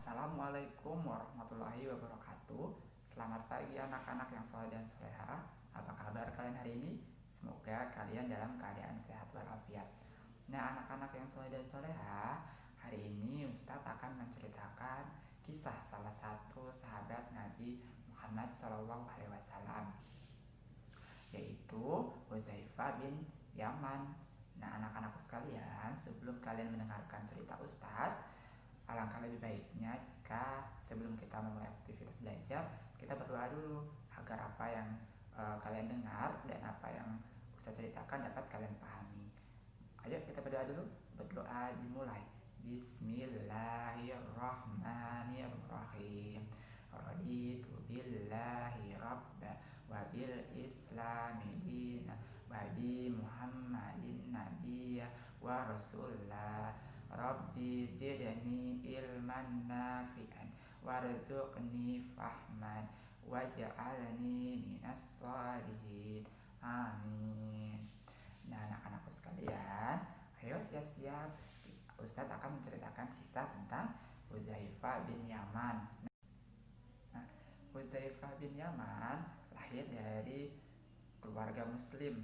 Assalamualaikum warahmatullahi wabarakatuh. Selamat pagi anak-anak yang soleh dan soleha. Apa kabar kalian hari ini? Semoga kalian dalam keadaan sehat walafiat. Nah, anak-anak yang soleh dan soleha, hari ini Ustadz akan menceritakan kisah salah satu sahabat Nabi Muhammad SAW, yaitu Hudzaifah bin Yaman. Nah, anak-anakku sekalian, sebelum kalian mendengarkan cerita Ustadz, alangkah lebih baiknya jika sebelum kita memulai aktivitas belajar, kita berdoa dulu agar apa yang kalian dengar dan apa yang Ustaz ceritakan dapat kalian pahami. Ayo kita berdoa dulu. Berdoa dimulai. Bismillahirrahmanirrahim. Raditu billahi rabba wa bil islami dina wa bi Muhammadin nabiyya wa rasulullah. Rabbi zidni ilman nafi'an warzuqni fahman waj'alni minas sholihin. Amin. Nah, anak-anakku sekalian, ayo siap-siap. Ustadz akan menceritakan kisah tentang Hudzaifah bin Yaman. Nah, Hudzaifah bin Yaman lahir dari keluarga muslim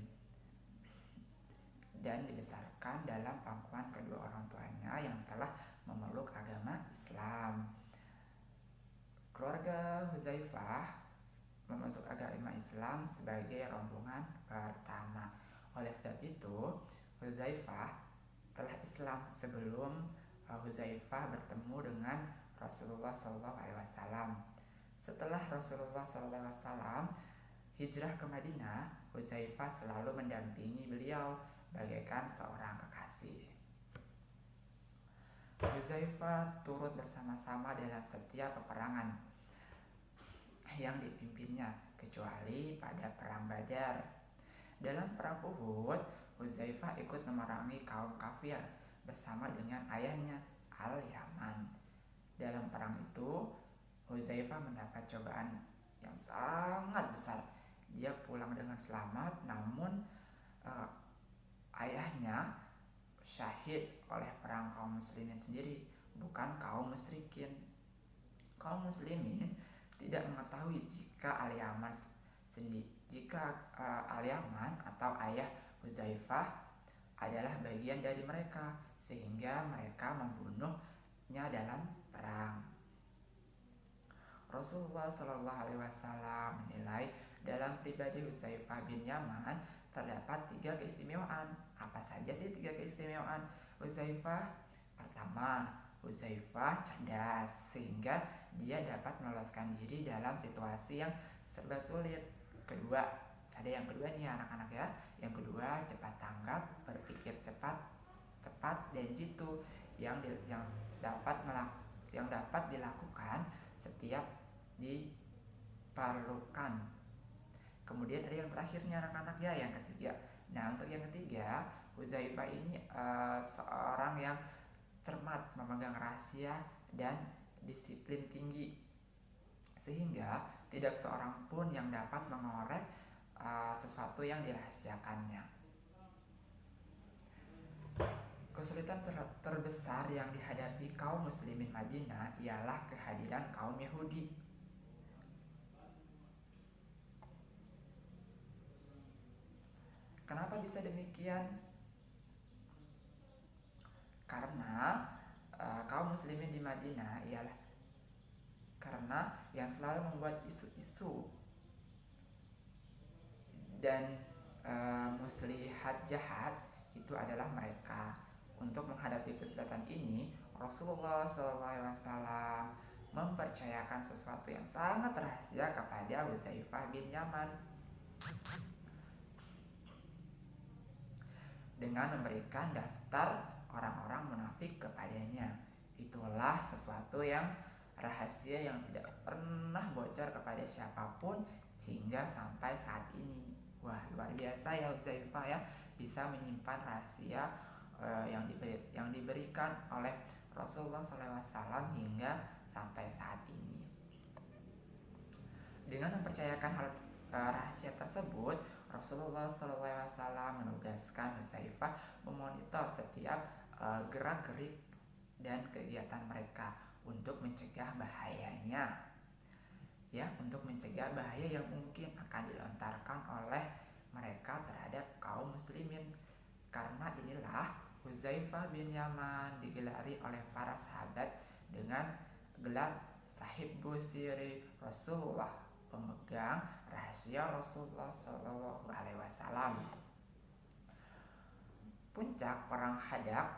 dan dibesarkan dalam pangkuan kedua orang tuanya yang telah memeluk agama Islam. Keluarga Hudzaifah memasuk agama Islam sebagai rombongan pertama. Oleh sebab itu, Hudzaifah telah Islam sebelum Hudzaifah bertemu dengan Rasulullah SAW. Setelah Rasulullah SAW hijrah ke Madinah, Hudzaifah selalu mendampingi beliau bagaikan seorang kekasih. Hudzaifah turut bersama-sama dalam setiap peperangan yang dipimpinnya, kecuali pada perang Badar. Dalam perang Uhud, Hudzaifah ikut memerangi kaum kafir bersama dengan ayahnya Al-Yaman. Dalam perang itu, Hudzaifah mendapat cobaan yang sangat besar. Dia pulang dengan selamat, namun ayahnya syahid oleh perang kaum muslimin sendiri, bukan kaum musyrikin. Kaum muslimin tidak mengetahui jika Al-Yaman atau ayah Hudzaifah adalah bagian dari mereka, sehingga mereka membunuhnya dalam perang. Rasulullah SAW menilai dalam pribadi Hudzaifah bin Yaman terdapat 3 keistimewaan. Apa saja sih 3 keistimewaan Hudzaifah? Pertama, Hudzaifah cerdas sehingga dia dapat meloloskan diri dalam situasi yang serba sulit. Kedua, ada yang kedua nih anak-anak ya. Yang kedua, cepat tanggap, berpikir cepat, tepat dan jitu yang dapat dilakukan setiap diperlukan. Kemudian ada yang terakhirnya anak-anak ya, yang ketiga. Nah, untuk yang ketiga, Hudzaifah ini seorang yang cermat, memegang rahasia dan disiplin tinggi, sehingga tidak seorang pun yang dapat mengorek sesuatu yang dirahasiakannya. Kesulitan terbesar yang dihadapi kaum muslimin Madinah ialah kehadiran kaum Yahudi. Kenapa bisa demikian? Karena kaum muslimin di Madinah ialah karena yang selalu membuat isu-isu dan muslihat jahat itu adalah mereka. Untuk menghadapi kesulitan ini, Rasulullah SAW mempercayakan sesuatu yang sangat rahasia kepada Hudzaifah bin Yaman dengan memberikan daftar orang-orang munafik kepadanya. Itulah sesuatu yang rahasia yang tidak pernah bocor kepada siapapun sehingga sampai saat ini. Wah, luar biasa ya Hudzaifah ya, bisa menyimpan rahasia yang diberikan oleh Rasulullah SAW hingga sampai saat ini. Dengan mempercayakan hal rahasia tersebut, Rasulullah SAW menugaskan Hudzaifah memonitor setiap gerak-gerik dan kegiatan mereka untuk mencegah bahayanya. Ya, untuk mencegah bahaya yang mungkin akan dilontarkan oleh mereka terhadap kaum muslimin. Karena inilah Hudzaifah bin Yaman digelari oleh para sahabat dengan gelar Sahibus Siri Rasulullah, pemegang rahasia Rasulullah Shallallahu Alaihi Wasallam. Puncak perang Khandaq,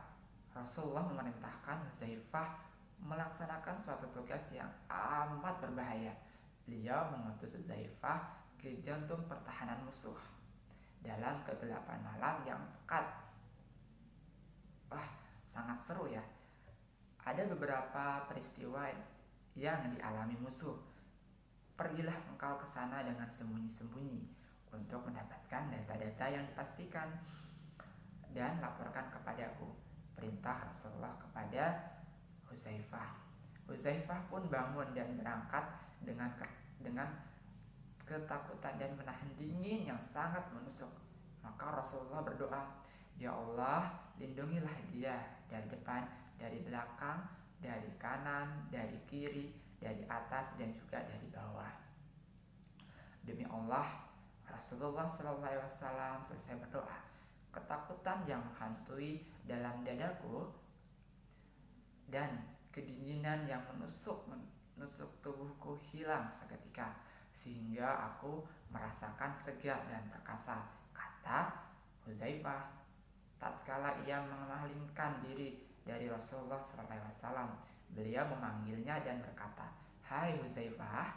Rasulullah memerintahkan Hudzaifah melaksanakan suatu tugas yang amat berbahaya. Beliau mengutus Hudzaifah ke jantung pertahanan musuh dalam kegelapan malam yang pekat. Wah, sangat seru ya. Ada beberapa peristiwa yang dialami musuh. Pergilah engkau ke sana dengan sembunyi-sembunyi untuk mendapatkan data-data yang dipastikan dan laporkan kepadaku. Perintah Rasulullah kepada Hudzaifah. Hudzaifah pun bangun dan berangkat dengan ketakutan dan menahan dingin yang sangat menusuk. Maka Rasulullah berdoa, "Ya Allah, lindungilah dia dari depan, dari belakang, dari kanan, dari kiri, dari atas dan juga dari bawah." Demi Allah, Rasulullah SAW selesai berdoa. Ketakutan yang menghantui dalam dadaku dan kedinginan yang menusuk tubuhku hilang seketika, sehingga aku merasakan segar dan perkasa, kata Hudzaifah. Tatkala ia memalingkan diri dari Rasulullah SAW, beliau memanggilnya dan berkata, "Hai Hudzaifah,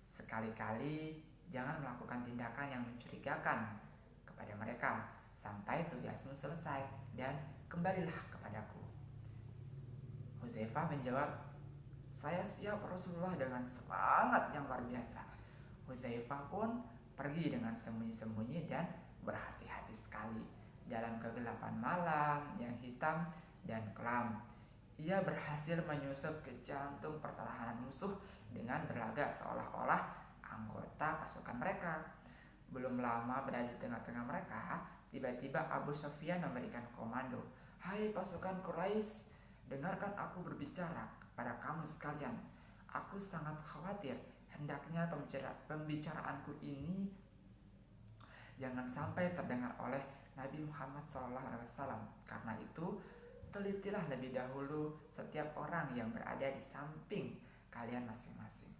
sekali-kali jangan melakukan tindakan yang mencurigakan kepada mereka sampai tugasmu selesai dan kembalilah kepadaku." Hudzaifah menjawab, "Saya siap Rasulullah," dengan semangat yang luar biasa. Hudzaifah pun pergi dengan sembunyi-sembunyi dan berhati-hati sekali dalam kegelapan malam yang hitam dan kelam. Ia berhasil menyusup ke jantung pertahanan musuh dengan berlagak seolah-olah anggota pasukan mereka. Belum lama berada di tengah-tengah mereka, tiba-tiba Abu Sufyan memberikan komando, "Hai pasukan Quraisy, dengarkan aku berbicara kepada kamu sekalian. Aku sangat khawatir, hendaknya pembicaraanku ini jangan sampai terdengar oleh Nabi Muhammad SAW. Karena itu, telitilah lebih dahulu setiap orang yang berada di samping kalian masing-masing."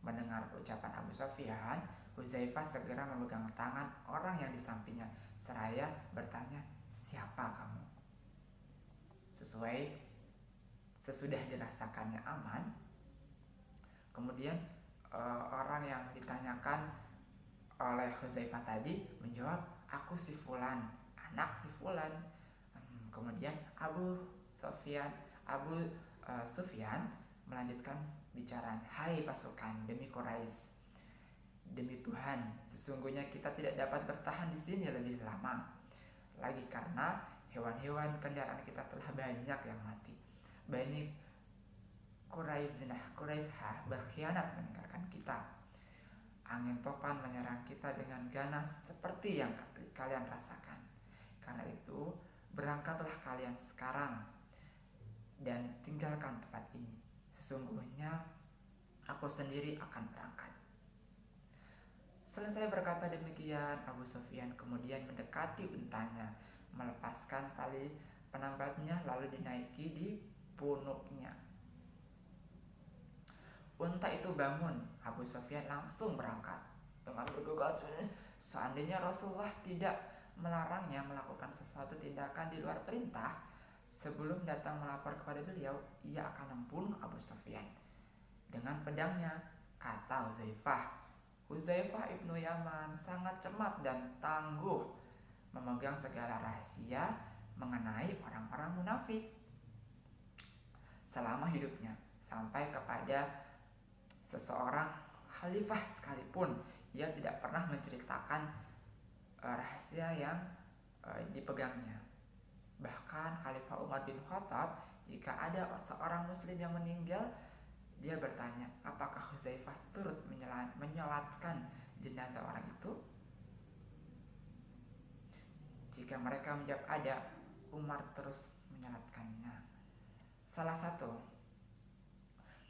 Mendengar ucapan Abu Sufyan, Hudzaifah segera memegang tangan orang yang di sampingnya seraya bertanya, "Siapa kamu?" Sesudah dirasakannya aman, kemudian orang yang ditanyakan oleh Hudzaifah tadi menjawab, "Aku si Fulan, anak si Fulan." Kemudian Abu Sufyan melanjutkan bicaranya, "Hai pasukan demi Quraisy, demi Tuhan, sesungguhnya kita tidak dapat bertahan di sini lebih lama lagi karena hewan-hewan kendaraan kita telah banyak yang mati. Bani Quraisyah berkhianat meninggalkan kita. Angin topan menyerang kita dengan ganas seperti yang kalian rasakan. Karena itu, berangkatlah kalian sekarang dan tinggalkan tempat ini. Sesungguhnya aku sendiri akan berangkat." Selesai berkata demikian, Abu Sufyan kemudian mendekati untanya, melepaskan tali penambatnya lalu dinaiki di punuknya. Unta itu bangun. Abu Sufyan langsung berangkat dengan bergegas. Seandainya Rasulullah tidak melarangnya melakukan sesuatu tindakan di luar perintah, sebelum datang melapor kepada beliau, ia akan membunuh Abu Sufyan dengan pedangnya, kata Hudzaifah. Hudzaifah ibnu Yaman sangat cermat dan tangguh memegang segala rahasia mengenai orang-orang munafik selama hidupnya, sampai kepada seseorang khalifah sekalipun ia tidak pernah menceritakan rahasia yang dipegangnya. Bahkan Khalifah Umar bin Khattab, jika ada seorang muslim yang meninggal, dia bertanya, apakah Hudzaifah turut menyolatkan jenazah orang itu? Jika mereka menjawab ada, Umar terus menyolatkannya. Salah satu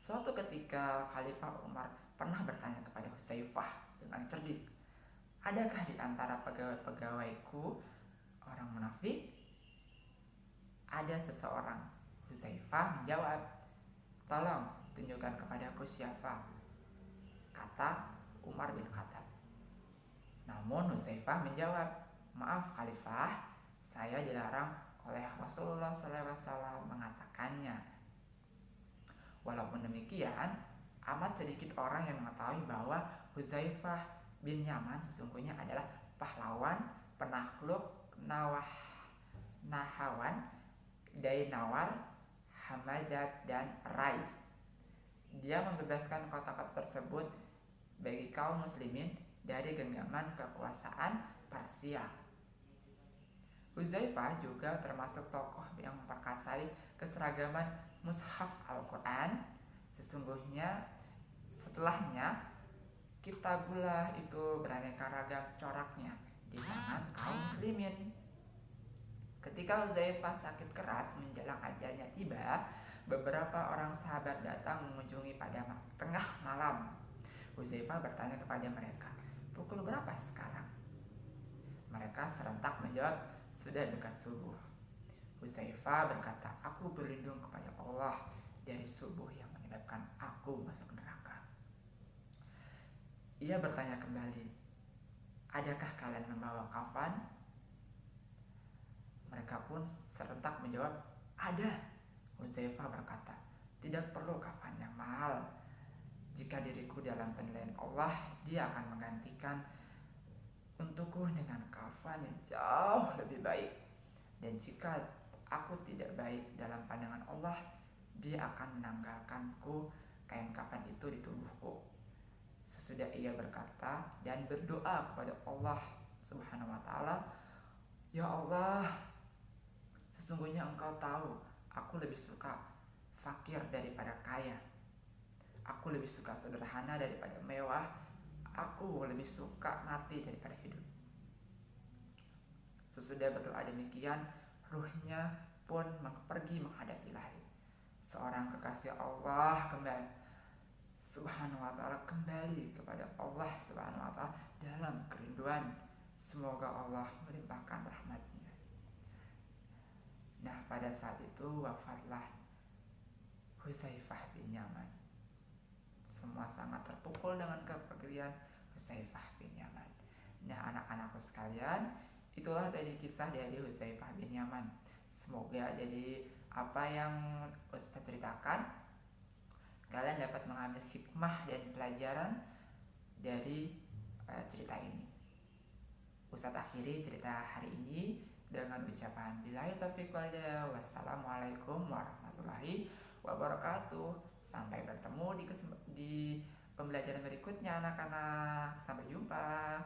Suatu ketika Khalifah Umar pernah bertanya kepada Hudzaifah dengan cerdik, "Adakah di antara pegawai-pegawaiku orang munafik?" "Ada seseorang." Hudzaifah menjawab, "Tolong tunjukkan kepadaku siapa," kata Umar bin Khattab. Namun Hudzaifah menjawab, "Maaf Khalifah, saya dilarang oleh Rasulullah SAW mengatakannya." Walaupun demikian, amat sedikit orang yang mengetahui bahwa Hudzaifah bin Yaman sesungguhnya adalah pahlawan, penakluk Nahawan, Dainawar, Hamazat, dan Rai. Dia membebaskan kota-kota tersebut bagi kaum muslimin dari genggaman kekuasaan Persia. Hudzaifah juga termasuk tokoh yang memperkasai keseragaman mushaf Al-Quran. Sesungguhnya setelahnya Kitabullah itu beraneka ragam coraknya di tangan kaum muslimin. Ketika Hudzaifah sakit keras menjelang ajalnya tiba, beberapa orang sahabat datang mengunjungi pada tengah malam. Hudzaifah bertanya kepada mereka, "Pukul berapa sekarang?" Mereka serentak menjawab, "Sudah dekat subuh." Hudzaifah berkata, "Aku berlindung kepada Allah dari subuh yang menyebabkan aku masuk neraka." Ia bertanya kembali, "Adakah kalian membawa kafan?" Mereka pun serentak menjawab, "Ada." Hudzaifah berkata, "Tidak perlu kafan yang mahal. Jika diriku dalam penilaian Allah, Dia akan menggantikan untukku dengan kafan yang jauh lebih baik. Dan jika aku tidak baik dalam pandangan Allah, Dia akan menanggalkanku kain kafan itu di tubuhku." Sesudah ia berkata dan berdoa kepada Allah Subhanahu wa taala, "Ya Allah, sesungguhnya Engkau tahu aku lebih suka fakir daripada kaya. Aku lebih suka sederhana daripada mewah. Aku lebih suka mati daripada hidup." Sesudah berdoa demikian, ruhnya pun pergi menghadap Ilahi. Seorang kekasih Allah Subhanahu wa ta'ala kembali kepada Allah Subhanahu wa ta'ala dalam kerinduan. Semoga Allah melimpahkan rahmatnya. Nah, pada saat itu wafatlah Hudzaifah bin Yaman. Semua sangat terpukul dengan kepergian Hudzaifah bin Yaman. Nah, anak-anakku sekalian, itulah tadi kisah dari Hudzaifah bin Yaman. Semoga dari apa yang Ustaz ceritakan, kalian dapat mengambil hikmah dan pelajaran dari cerita ini. Ustaz akhiri cerita hari ini dengan ucapan billahi taufiq wal hidayah. Wassalamualaikum warahmatullahi wabarakatuh. Sampai bertemu di pembelajaran berikutnya anak-anak. Sampai jumpa.